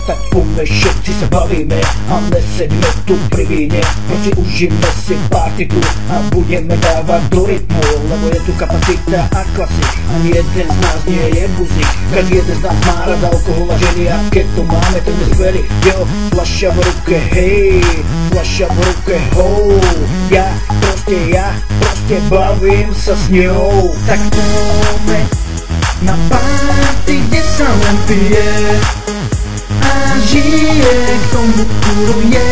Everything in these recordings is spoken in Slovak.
Tak poďme, všetci sa bavíme a nesedíme tu pri víne. Proste užíme si partitu a budeme dávať do rytmu, lebo je tu kapacita a klasik. Ani jeden z nás nie je buznik, každý jeden z nás má rada alkohol a ženy. A keď to máme, tak sme skvelí. Jo, fľaša v ruke, hej, fľaša v ruke, ho. Ja proste bavím sa s ňou. Tak poďme na party, kde sa len pije a žije, k tomu kuruje.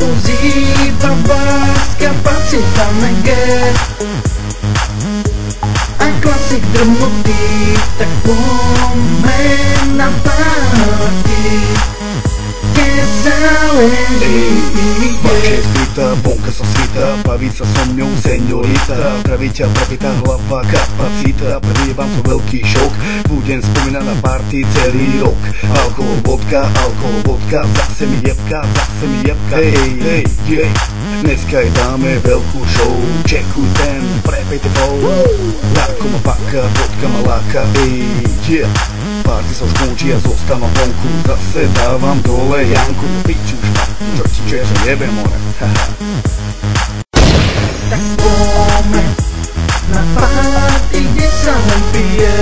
Ozýva vás kapacita mega a klasik drmnutý. Tak poďme na party, kde sa len žije. Vonka sa svita, baviť sa so mňou seňorita. Praví ťa prepitá hlava kapacita, prežívam to veľký šok. Budem spomínať na party celý rok. Alkohol, vodka, zase mi jebka, hej, jej. Dneska jej dáme veľkú show, čekuj ten prepejte bol. Larko ma paka, vodka ma láka, hej, yeah. Party sa už končí a zostávam vonku, zase dávam dole Janku. Piču špatný, čo ja sa jebem, more. Tak poďme na party, kde sa len pije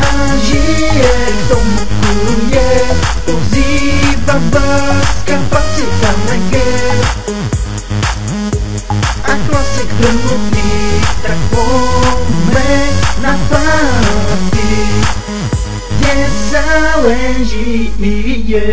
a žije, k tomu kuruje. Ozýva vás kapacita mega a klasik drmnutý. Tak poďme na party, kde sa len žije.